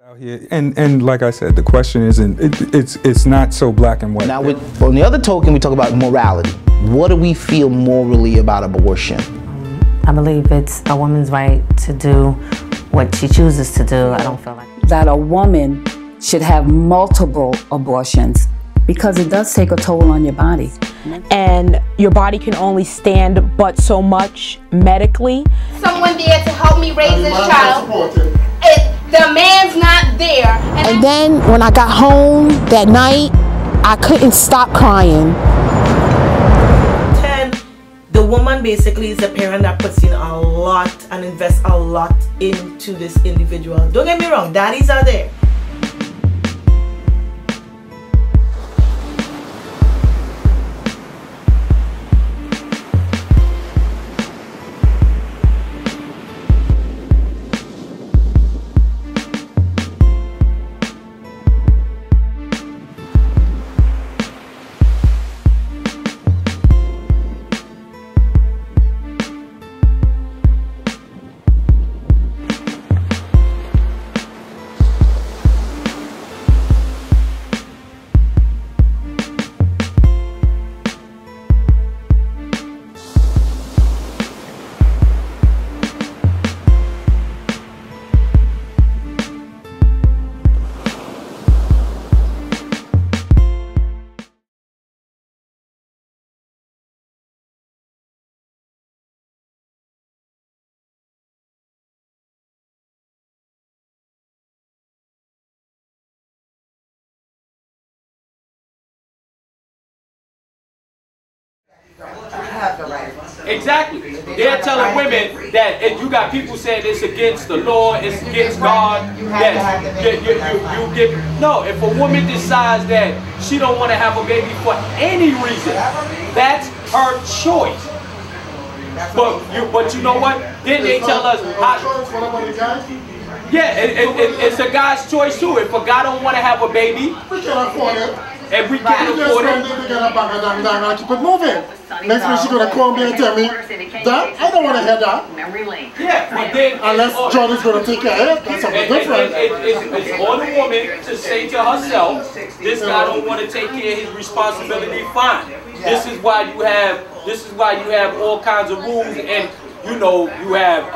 Out here, and like I said, the question isn't. It's not so black and white. Now, on the other token, we talk about morality. What do we feel morally about abortion? I believe it's a woman's right to do what she chooses to do. I don't feel like that a woman should have multiple abortions because it does take a toll on your body. And your body can only stand but so much medically. Someone there to help me raise this child. The man's not there. And then when I got home that night, I couldn't stop crying. 10, the woman basically is a parent that puts in a lot and invests a lot into this individual. Don't get me wrong, daddies are there. Exactly. They're telling women that if you got people saying it's against the law, it's against God, that you get. No, if a woman decides that she don't want to have a baby for any reason, that's her choice. But you know what? Then they tell us it's a guy's choice too. If a guy don't want to have a baby, we can afford it. And we can't afford it. We get a bang and dang dang and keep it moving. Next week she's gonna call me and tell me that I don't want to hear that. Yeah, but then unless John is gonna take care of it, that's something different. It's on the woman to say to herself, this guy don't want to take care of his responsibility. Fine. This is why you have all kinds of rules, and you know you have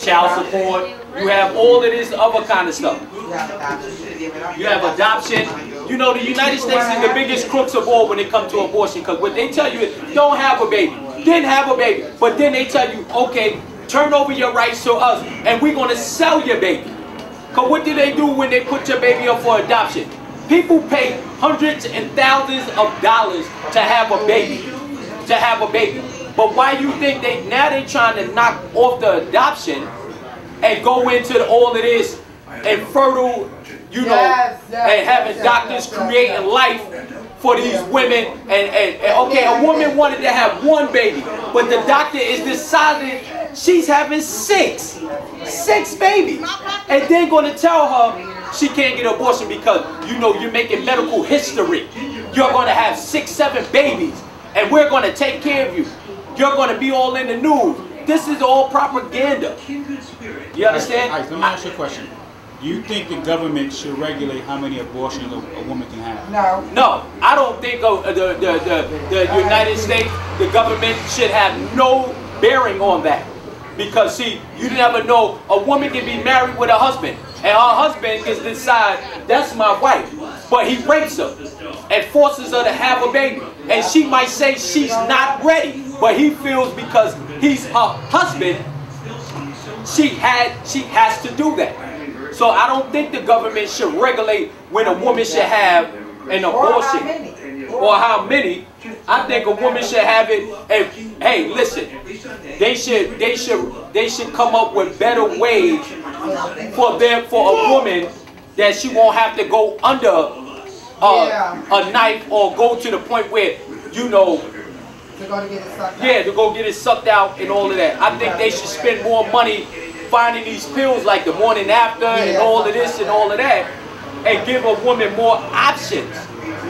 child support. You have all of this other kind of stuff. You have adoption. You know, the United States is the biggest crooks of all when it comes to abortion, because what they tell you is don't have a baby, then have a baby. But then they tell you, okay, turn over your rights to us and we're going to sell your baby. Because what do they do when they put your baby up for adoption? People pay hundreds and thousands of dollars to have a baby. But why you think they're trying to knock off the adoption and go into all of this infertile, you know, and having doctors creating life for these women, and okay, a woman wanted to have one baby, but the doctor is deciding she's having six babies, and they're going to tell her she can't get an abortion because, you know, you're making medical history. You're going to have 6, 7 babies, and we're going to take care of you. You're going to be all in the news. This is all propaganda. You understand? All right, let me ask you a question. Do you think the government should regulate how many abortions a woman can have? No, I don't think the United States, the government should have no bearing on that. Because see, you never know, a woman can be married with a husband, and her husband can decide, that's my wife, but he rapes her and forces her to have a baby. And she might say she's not ready, but he feels because he's her husband, she has to do that. So I don't think the government should regulate when a woman should have an abortion or how many. I think a woman should have it. And hey, listen, they should come up with better ways for a woman that she won't have to go under a knife or go to the point where, you know, to go get it sucked out and all of that. I think they should spend more money finding these pills like the morning after and all of this and all of that, and give a woman more options.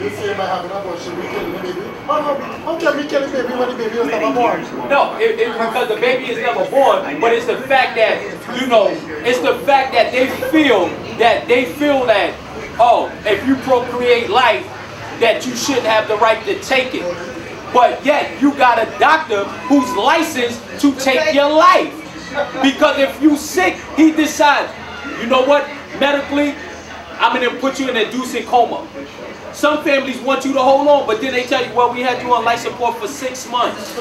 You say by having an abortion, we kill the baby. How can we kill the baby when the baby is never born? No, it's because the baby is never born, but it's the fact that, you know, it's the fact that they feel that they feel that, oh, if you procreate life, that you shouldn't have the right to take it. But yet you got a doctor who's licensed to take your life. Because if you sick, he decides, you know what, medically, I'm going to put you in a inducing coma. Some families want you to hold on, but then they tell you, well, we had you on life support for 6 months. You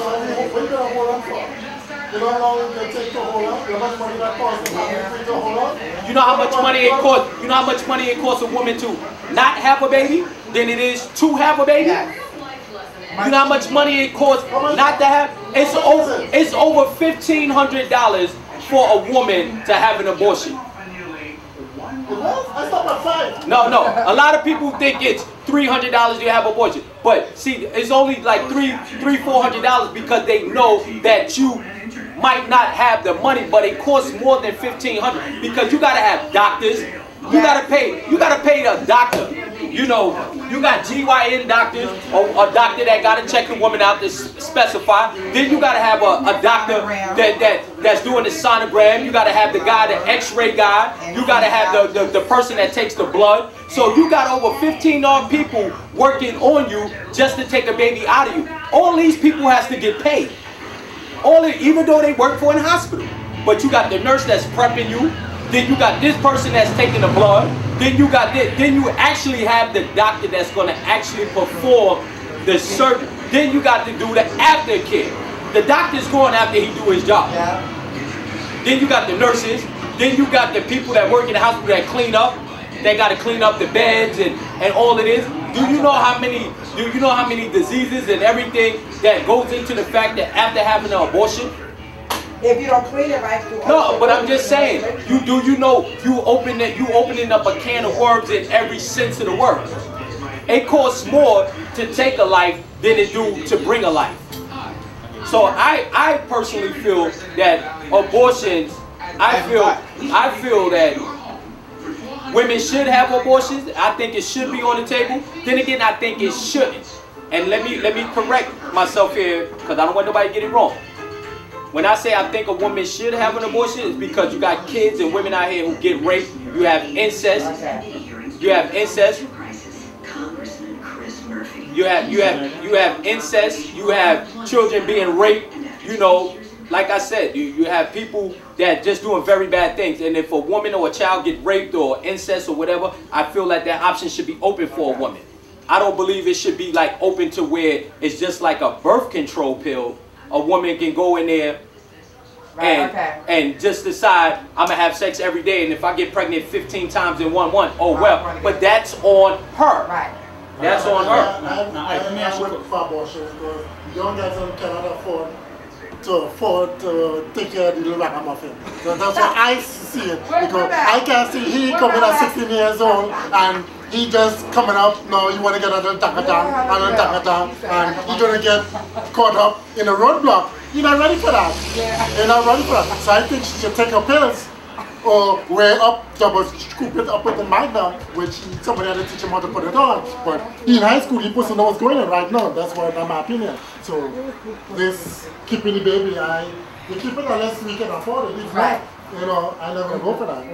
know how much money it costs? You know how much money it costs a woman to not have a baby than it is to have a baby? You know how much money it costs not to have? It's over $1,500 for a woman to have an abortion. No. A lot of people think it's $300 to have an abortion, but see, it's only like $400 because they know that you might not have the money, but it costs more than $1,500 because you gotta have doctors. You gotta pay the doctor. You know, you got GYN doctors, or a doctor that gotta check the woman out to specify. Then you gotta have a doctor that's doing the sonogram. You gotta have the guy, the X-ray guy. You gotta have the person that takes the blood. So you got over 15 people working on you just to take a baby out of you. All these people has to get paid. Even though they work for a hospital. But you got the nurse that's prepping you. Then you got this person that's taking the blood. Then you got this. Then you actually have the doctor that's going to actually perform the surgery. Then you got to do the aftercare. The doctor's going after he do his job. Then you got the nurses. Then you got the people that work in the hospital that clean up. They got to clean up the beds and all of this. Do you know how many diseases and everything that goes into the fact that after having an abortion? If you don't clean it right, no, but I'm just saying, you opening up a can of worms in every sense of the word. It costs more to take a life than it do to bring a life. So I personally feel that abortions, I feel that women should have abortions. I think it should be on the table. Then again, I think it shouldn't. And let me correct myself here, because I don't want nobody to get it wrong. When I say I think a woman should have an abortion, it's because you got kids and women out here who get raped. You have incest. You have incest. You have incest. You have children being raped. You know, like I said, you have people that just doing very bad things. And if a woman or a child get raped or incest or whatever, I feel like that option should be open for a woman. I don't believe it should be like open to where it's just like a birth control pill. A woman can go in there and just decide I'm gonna have sex every day, and if I get pregnant 15 times in one month, oh well. But that's on her. That's on her. Let me ask you for abortion because young guys cannot afford to take care of the little ragamuffin. So that's what I see it. Because I can see he coming at 16 years old and he just coming up, no, you want to get another takatan, and he's going to get caught up in a roadblock. You're not ready for that. You're not ready for that. So I think she should take her pills or wear up, double scoop it up with the magnum, which somebody had to teach him how to put it on. But in high school, he doesn't know what's going on right now. That's what my opinion. So this keeping the baby, we keep it unless we can afford it. If not, you know, I never go for that.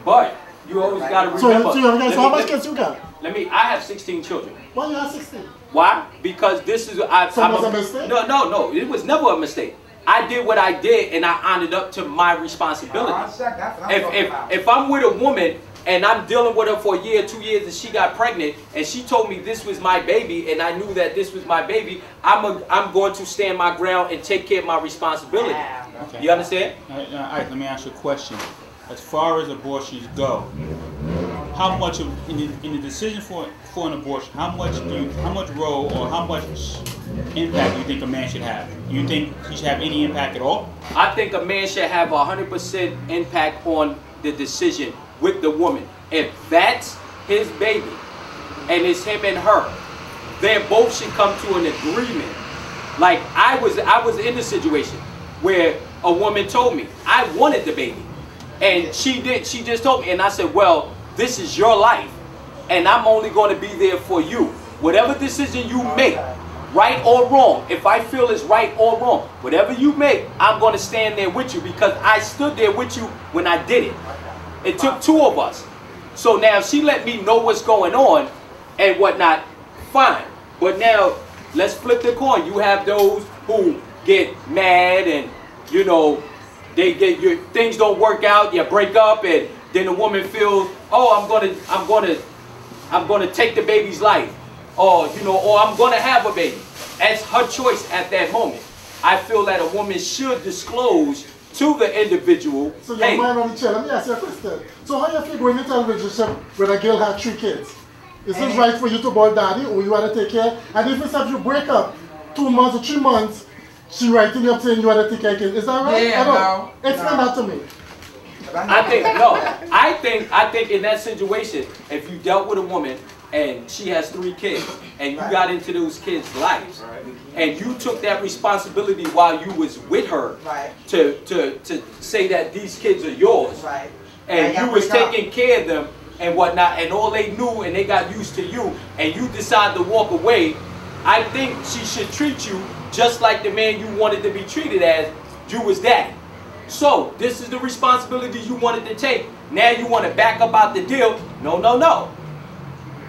But you always got to remember. So how much kids you got? I have 16 children. Why you have 16? Why? Because this is... was a mistake? No. It was never a mistake. I did what I did and I honored up to my responsibility. If I'm with a woman and I'm dealing with her for a year, 2 years, and she got pregnant and she told me this was my baby and I knew that this was my baby, I'm going to stand my ground and take care of my responsibility. Okay. You understand? All right, let me ask you a question. As far as abortions go, how much in the decision for an abortion, how much role or how much impact do you think a man should have? Do you think he should have any impact at all? I think a man should have 100% impact on the decision with the woman. If that's his baby and it's him and her, they both should come to an agreement. Like I was in a situation where a woman told me I wanted the baby. And she just told me, and I said, well, this is your life, and I'm only going to be there for you. Whatever decision you make, right or wrong, if I feel it's right or wrong, whatever you make, I'm going to stand there with you because I stood there with you when I did it. It took two of us. So now if she let me know what's going on and whatnot, fine. But now let's flip the coin. You have those who get mad and, you know, they get your things don't work out, you break up, and then the woman feels, oh, I'm gonna take the baby's life, or you know, or I'm gonna have a baby. That's her choice at that moment. I feel that a woman should disclose to the individual. So your mind on the chair. Let me ask you a question. So how you feel going into a relationship when a girl had 3 kids? Is it right for you to boy daddy, or you want to take care? And if it's you break up 2 months or 3 months, she writing up saying you want to take care of kids. Is that right? Yeah, no. Explain that to me. I think no. I think in that situation, if you dealt with a woman and she has 3 kids and you got into those kids' lives and you took that responsibility while you was with her to say that these kids are yours, and you was taking care of them and whatnot, and all they knew and they got used to you, and you decide to walk away, I think she should treat you just like the man you wanted to be treated as. You was daddy. So this is the responsibility you wanted to take. Now you want to back up out the deal. No, no, no.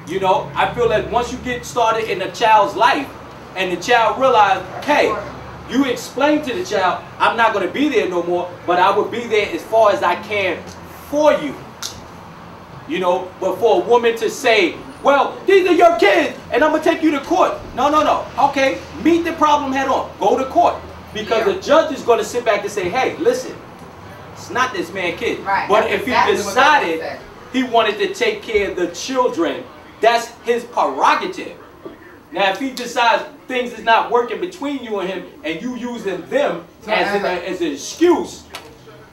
You know, I feel that once you get started in a child's life and the child realizes, hey, you explain to the child, I'm not going to be there no more, but I will be there as far as I can for you. You know, but for a woman to say, well, these are your kids and I'm going to take you to court. No, no, no. Okay, meet the problem head on. Go to court. Because the judge is going to sit back and say, hey, listen, it's not this man's kid. Right. But if he decided he wanted to take care of the children, that's his prerogative. Now, if he decides things is not working between you and him and you using them as an excuse,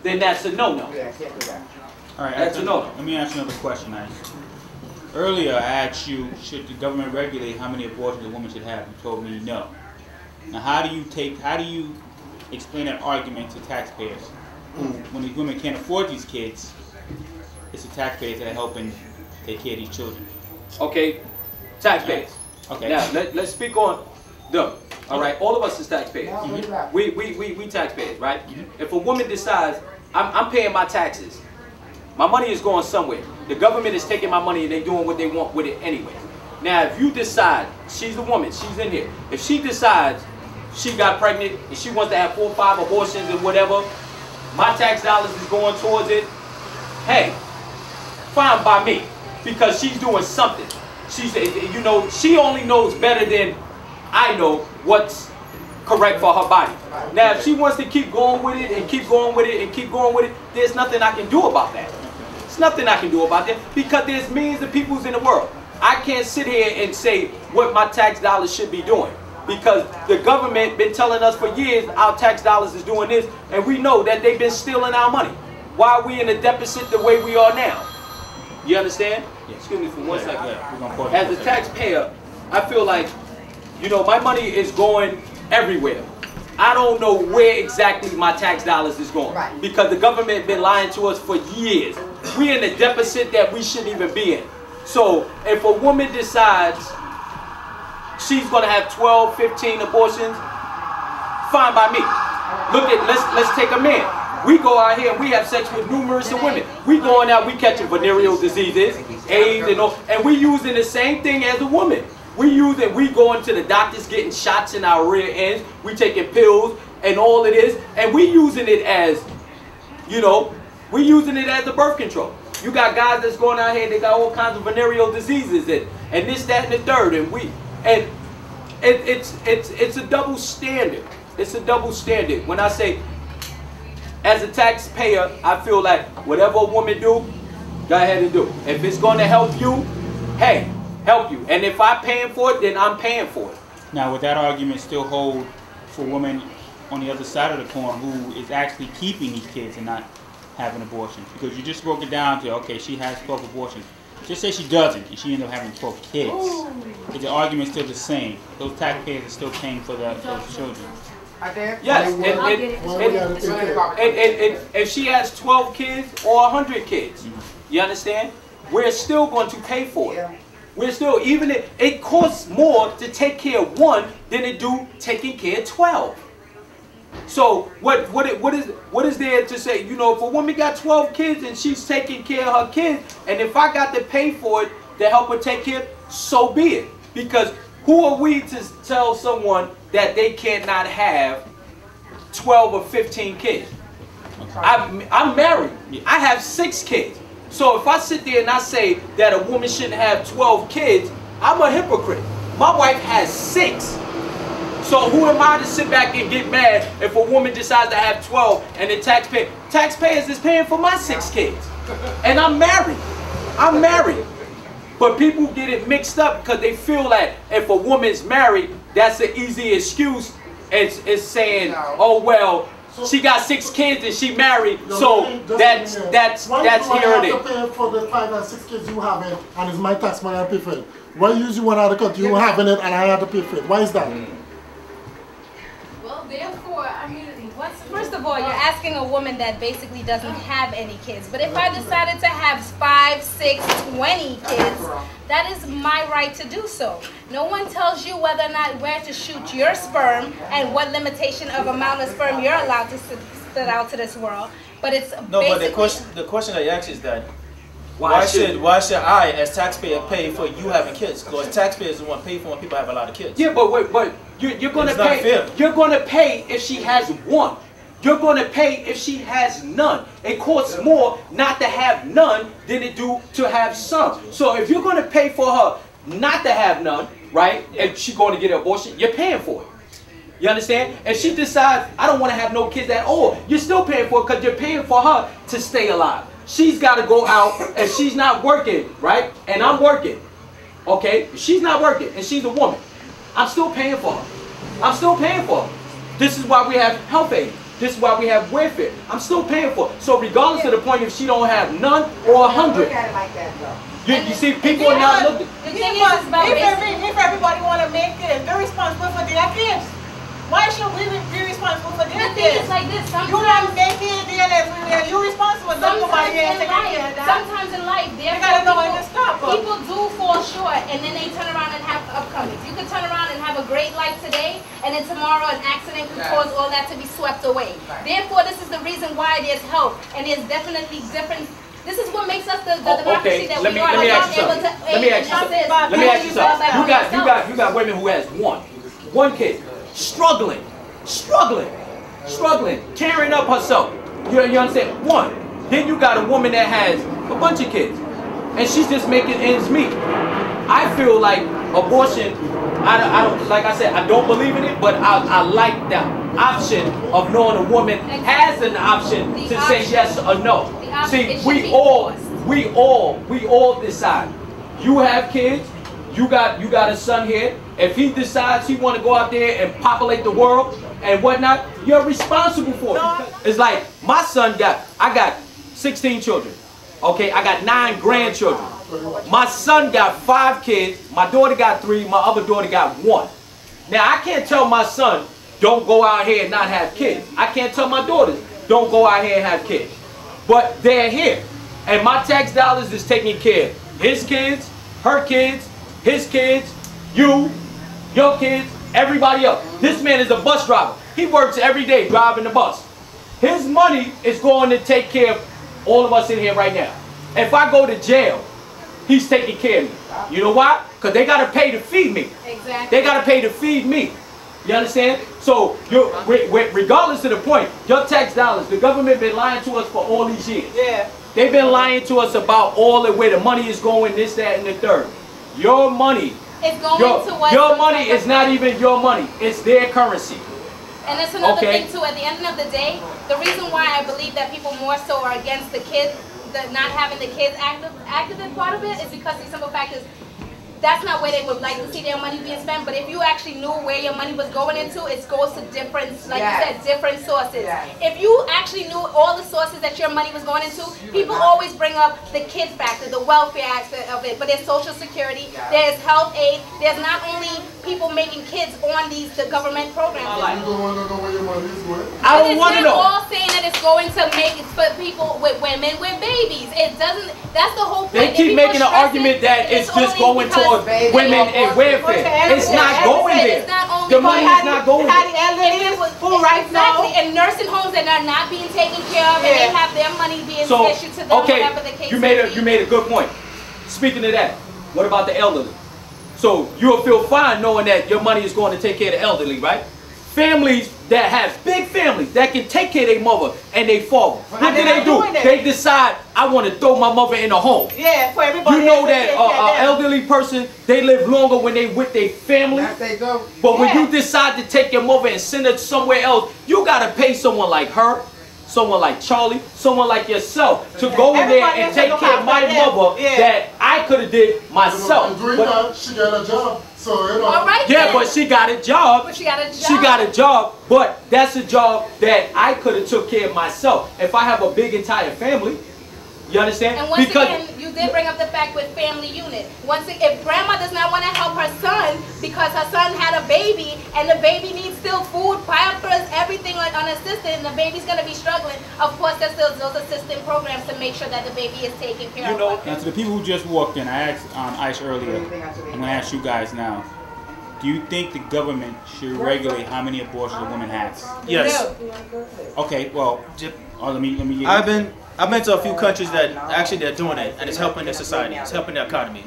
then that's a no-no. All right, that's a no-no. Let me ask you another question. Earlier, I asked you, should the government regulate how many abortions a woman should have? You told me no. Now, how do you explain that argument to taxpayers who, when these women can't afford these kids, it's the taxpayers that are helping take care of these children? Okay, taxpayers. Okay. Now, let's speak on them. All right, all of us is taxpayers. We taxpayers, right? If a woman decides, I'm paying my taxes, my money is going somewhere. The government is taking my money and they're doing what they want with it anyway. Now, if you decide, she's a woman, she's in here. If she decides she got pregnant and she wants to have 4 or 5 abortions and whatever, my tax dollars is going towards it, hey, fine by me, because she's doing something. She's, you know, she only knows better than I know what's correct for her body. Now, if she wants to keep going with it and keep going with it and keep going with it, there's nothing I can do about that. There's nothing I can do about that because there's millions of people in the world. I can't sit here and say what my tax dollars should be doing because the government been telling us for years our tax dollars is doing this, and we know that they've been stealing our money. Why are we in a deficit the way we are now? You understand? Yeah. Excuse me for 1 second. Yeah. As a taxpayer, I feel like, you know, my money is going everywhere. I don't know where exactly my tax dollars is going because the government been lying to us for years. We're in a deficit that we shouldn't even be in. So if a woman decides she's going to have 12, 15 abortions, fine by me. Look at, let's take a man. We go out here and we have sex with numerous of women. We going out, we catching venereal diseases, AIDS and all, and we using the same thing as a woman. We going to the doctors getting shots in our rear ends, we taking pills and all it is, and we using it as, you know, we using it as a birth control. You got guys that's going out here, they got all kinds of venereal diseases and this, that, and the third, and it's a double standard. It's a double standard. When I say, as a taxpayer, I feel like whatever a woman do, go ahead and do. If it's going to help you, hey, help you. And if I'm paying for it, then I'm paying for it. Now, would that argument still hold for women on the other side of the coin who is actually keeping these kids and not having abortions? Because you just broke it down to, okay, she has 12 abortions. Just say she doesn't and she ends up having 12 kids. Is the argument still the same? Those taxpayers are still paying for those children. Yes, and if she has 12 kids or 100 kids, you understand? We're still going to pay for it. We're still, even if it costs more to take care of one than it do taking care of 12. So what is there to say? You know, if a woman got 12 kids and she's taking care of her kids, and if I got to pay for it to help her take care, so be it. Because who are we to tell someone that they cannot have 12 or 15 kids? I'm married. I have 6 kids. So if I sit there and I say that a woman shouldn't have 12 kids, I'm a hypocrite. My wife has 6. So who am I to sit back and get mad if a woman decides to have 12 and the taxpayers is paying for my 6 kids? And I'm married. I'm married. But people get it mixed up because they feel that if a woman's married, that's an easy excuse. It's saying, oh well, she got 6 kids and she married, so that's here it is. Why do I have to pay for the 5 and 6 kids you have it, and it's my tax money I pay for it? Why usually one other country you having it and I have to pay for it? Why is that? Well, therefore, I mean, first of all, you're asking a woman that basically doesn't have any kids. But if I decided to have 5, 6, 20 kids, that is my right to do so. No one tells you whether or not where to shoot your sperm and what limitation of amount of sperm you're allowed to spit out to this world. But it's no. But the question I ask is that why should I, as taxpayer, pay for you having kids? Because taxpayers the one pay for when people have a lot of kids. Yeah, but wait, you're gonna pay. You're gonna pay if she has 1. You're gonna pay if she has none. It costs more not to have none than it do to have some. So if you're gonna pay for her not to have none, right, and she's going to get an abortion, you're paying for it. You understand? If she decides, I don't want to have no kids at all, you're still paying for it because you're paying for her to stay alive. She's got to go out and she's not working, right? And I'm working, okay? She's not working and she's a woman. I'm still paying for her. I'm still paying for her. This is why we have health aid. This is why we have welfare. I'm still paying for it. So regardless of the point if she don't have none or 100. Look at it like that, though. You see, people are not looking. If everybody want to make kids, they're responsible for their kids. Why should we be responsible for their kids? It's like this. You want to make kids everywhere. You're responsible. Sometimes in life, people do fall short, and then they turn around and have upcomings. You could turn around and have a great life today, and then tomorrow an accident could cause all that to be swept away. Therefore, this is the reason why there's help, and there's definitely different. This is what makes us the democracy that we are. Let me ask you something. Let me ask you something. You got women who has one kid, struggling, tearing up herself. You understand? 1. Then you got a woman that has a bunch of kids, and she's just making ends meet. I feel like abortion. I don't, like I said, I don't believe in it, but I like that option of knowing a woman has an option to say yes or no. See, we all decide. You have kids. You got a son here. If he decides he want to go out there and populate the world and whatnot, you're responsible for it. It's like my son I got 16 children. Okay, I got 9 grandchildren. My son got 5 kids. My daughter got 3. My other daughter got 1. Now I can't tell my son don't go out here and not have kids. I can't tell my daughters don't go out here and have kids. But they're here, and my tax dollars is taking care of his kids, her kids, his kids, your kids, everybody else. This man is a bus driver. He works every day driving the bus. His money is going to take care of all of us in here right now. If I go to jail, he's taking care of me. You know why? Because they got to pay to feed me. Exactly. They got to pay to feed me. You understand? So, regardless of the point, your tax dollars, the government been lying to us for all these years. Yeah. They've been lying to us about all the way the money is going, this, that, and the third. Your money, your money is not even your money. It's their currency. And it's another thing too. At the end of the day, the reason why I believe that people more so are against the kids, not having the kids active in part of it, is because the simple fact is that's not where they would like to see their money being spent. But if you actually knew where your money was going into, it goes to different, like you said, different sources. If you actually knew all the sources that your money was going into, people always bring up the kid factor, the welfare aspect of it. But there's Social Security, there's health aid, there's not only people making kids on the government programs. I don't want to know where your money is going. I don't want to know. They're all saying that it's going to make it for people with women with babies. It doesn't. That's the whole point. They keep making an argument that it's just going towards for women and welfare. It's not going there. The money is not going there. Exactly, and nursing homes that are not being taken care of, and they have their money being issued to them, whatever the case may be. You made a good point. Speaking of that, what about the elderly? So you'll feel fine knowing that your money is going to take care of the elderly, right? Families that have big families that can take care of their mother and their father. What do they do? They decide, I want to throw my mother in a home. Yeah, for everybody. You know that an elderly person, they live longer when they with their family. But when you decide to take your mother and send her somewhere else, you got to pay someone like her, someone like Charlie, someone like yourself to go in there and take care of my mother that I could have did myself. But she got a job. So, you know. But she got a job. But she got a job. She got a job, but that's a job that I could have took care of myself. If I have a big entire family, you understand? And once again, you did bring up the fact with family unit. Once again, if grandma does not want to help her son because her son had a baby and the baby needs still food, Pampers, everything like unassisted, and the baby's going to be struggling, of course there's still those assistant programs to make sure that the baby is taken care of. Now to the people who just walked in, I asked Aish earlier, I'm going to ask you guys now. Do you think the government should regulate how many abortions a woman has? Yes. Okay, well, let me I've been to a few countries that actually they're doing it, and it's helping their society, it's helping their economy.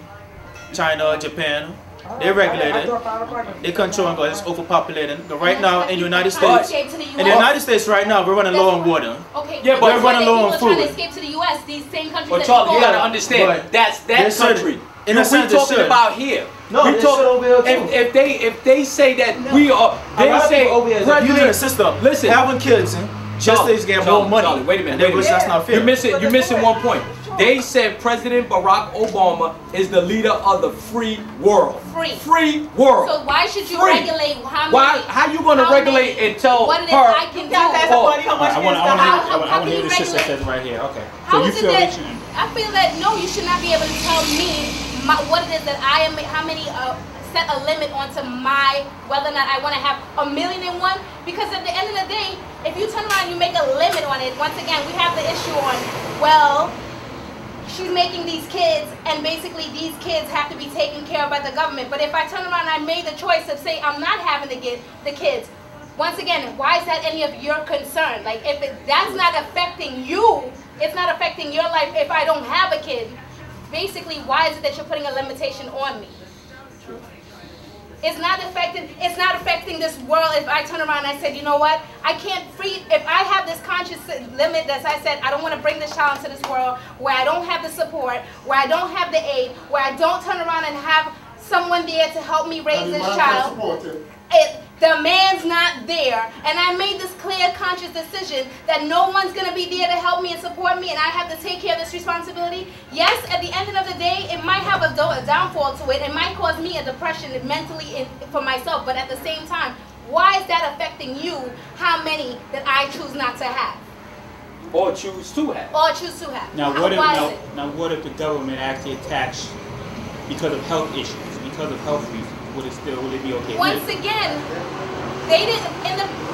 China, Japan, they regulate it, they control and go, it's overpopulating. But right now in the United States, right now we're running low on water. Yeah, but we're running low on people trying to food. escape to the U.S. These same countries. But Charlie, you gotta understand, that's that country. In a sense, we're talking about here. No, we talk, if they say that we are, they say using the system. Listen, having kids. Just they get more money. Charlie, wait a minute. That's not fair. You're missing one point. They said President Barack Obama is the leader of the free world. Free world. So why should you regulate how many? How you going to regulate and tell what it is her? I can do? I want to hear what the sister says right here. Okay. How is it that I feel that no, you should not be able to tell me what it is that I am. How many? Set a limit onto my whether or not I want to have 1,000,001, because at the end of the day, if you turn around and you make a limit on it, once again we have the issue on, well, she's making these kids and basically these kids have to be taken care of by the government. But if I turn around and I made the choice of say I'm not having to get the kids, once again, why is that any of your concern? Like if that's not affecting you, it's not affecting your life if I don't have a kid, basically why is it that you're putting a limitation on me? It's not affecting this world if I turn around and I said, you know what, I can't if I have this conscious limit that I said, I don't want to bring this child into this world where I don't have the support, where I don't have the aid, where I don't turn around and have someone there to help me raise this child. The man's not there, and I made this clear, conscious decision that no one's going to be there to help me and support me, and I have to take care of this responsibility. Yes, at the end of the day, it might have a downfall to it. It might cause me a depression mentally for myself, but at the same time, why is that affecting you, how many that I choose not to have? Or choose to have. Or choose to have. Now, what if the government actually attached because of health issues, because of health reasons? Would it be okay? Once again, they didn't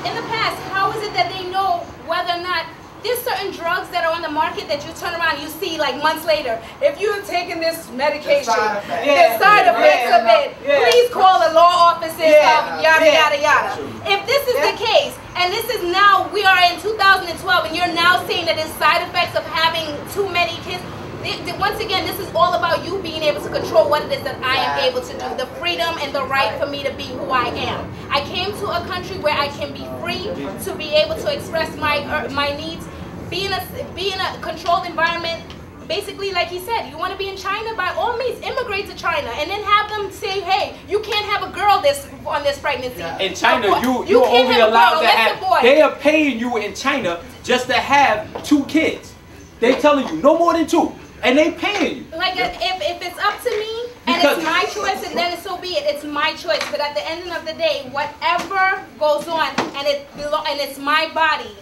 in the past. How is it that they know whether or not there's certain drugs that are on the market that you turn around and you see like months later? If you're taking this medication, the side effects of it, please call the law offices of yada yada yada. If this is the case, and this is now we are in 2012, and you're now saying that there's side effects of having too many kids. Once again, this is all about you being able to control what it is that I am able to do. The freedom and the right for me to be who I am. I came to a country where I can be free to be able to express my needs. Be in a controlled environment. Basically, like he said, you want to be in China, by all means, immigrate to China, and then have them say, hey, you can't have a girl on this pregnancy. In China, you're only allowed to have, they are paying you in China just to have 2 kids. They telling you no more than 2. And they paying you. Like if it's up to me and it's my choice, and then so be it. It's my choice. But at the end of the day, whatever goes on, and it's my body.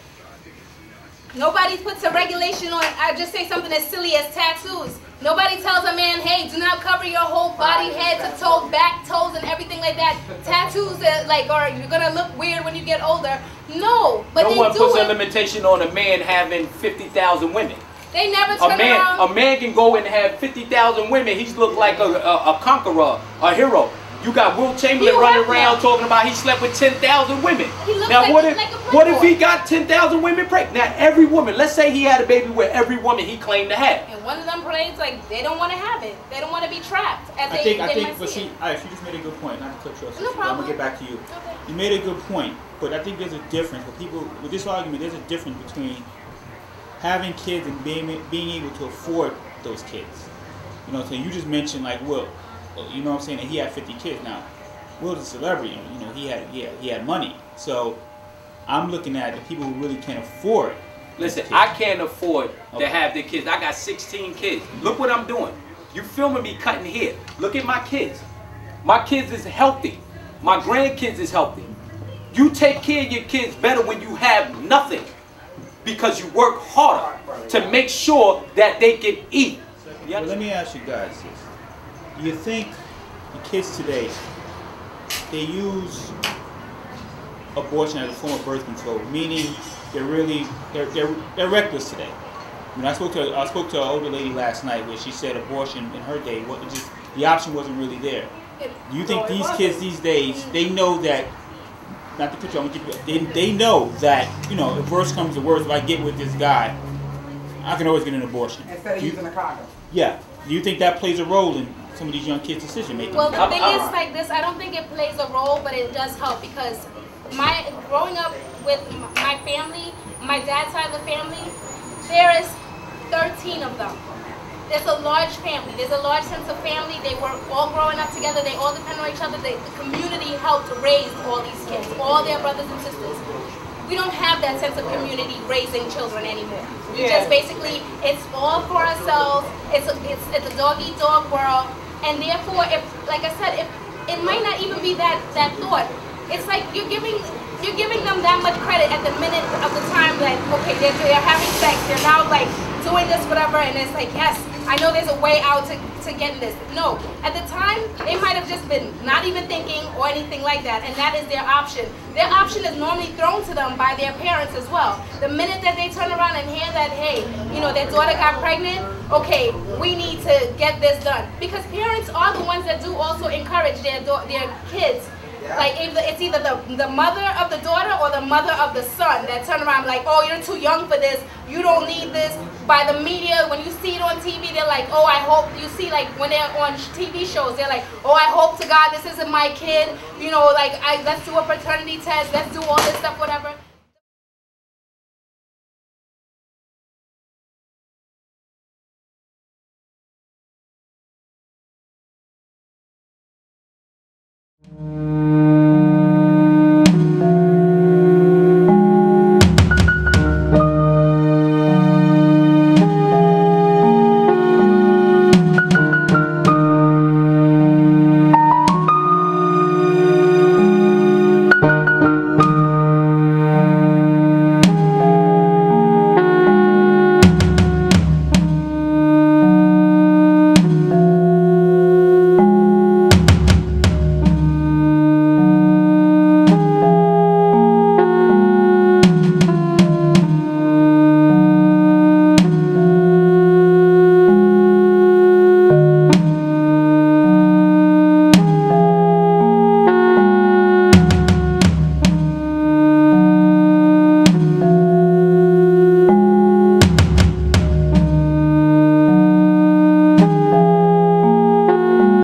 Nobody puts a regulation on. I just say something as silly as tattoos. Nobody tells a man, hey, do not cover your whole body, head to toe, back, toes, and everything like that. Tattoos or you're gonna look weird when you get older. No, but no one puts a limitation on a man having 50,000 women. They never turn around. A man can go and have 50,000 women. He's looked like a conqueror, a hero. You got Will Chamberlain running around talking about he slept with 10,000 women. Now what if he got 10,000 women pregnant? Now every woman, let's say he had a baby with every woman he claimed to have. And one of them claims like they don't want to have it. They don't want to be trapped. I think, but see, all right, she just made a good point. Not to cut you off, no problem. I'm gonna get back to you. Okay. You made a good point, but I think there's a difference for people with this argument. There's a difference between having kids and being able to afford those kids. You know, so you just mentioned like Will. You know what I'm saying? And he had 50 kids. Now, Will's a celebrity. You know, he had money. So I'm looking at the people who really can't afford. Listen, I can't afford to have the kids. I got 16 kids. Look what I'm doing. You filming me cutting hair. Look at my kids. My kids is healthy. My grandkids is healthy. You take care of your kids better when you have nothing, because you work harder to make sure that they can eat. Well, let me ask you guys this. You think the kids today, they use abortion as a form of birth control, meaning they're reckless today. I mean, I spoke to an older lady last night where she said abortion in her day, the option wasn't really there. Do you think these kids these days, they know that, not to put you on, they know that, you know, if worse comes to worse, if I get with this guy, I can always get an abortion. Instead of using a condom. Yeah. Do you think that plays a role in some of these young kids' decision making? Well, the thing is like this, I don't think it plays a role, but it does help, because growing up with my family, my dad's side of the family, there is 13 of them. There's a large family. There's a large sense of family. They were all growing up together. They all depend on each other. The community helped raise all these kids, all their brothers and sisters. We don't have that sense of community raising children anymore. We just basically, it's all for ourselves. It's a dog-eat-dog world. And therefore, if, like I said, it might not even be that thought. It's like you're giving them that much credit at the minute of the time that, okay, they're having sex, they're now like doing this, whatever, and it's like, yes, I know there's a way out to getting this. No, at the time, they might have just been not even thinking or anything like that, and that is their option. Their option is normally thrown to them by their parents as well. The minute that they turn around and hear that, hey, you know, their daughter got pregnant, okay, we need to get this done. Because parents are the ones that do also encourage their kids. Like it's either the mother of the daughter or the mother of the son that turn around like, oh, you're too young for this, you don't need this. By the media, when you see it on TV, they're like, oh, I hope, you see like when they're on TV shows, they're like, oh, I hope to God this isn't my kid, you know, like let's do a paternity test, let's do all this stuff, whatever.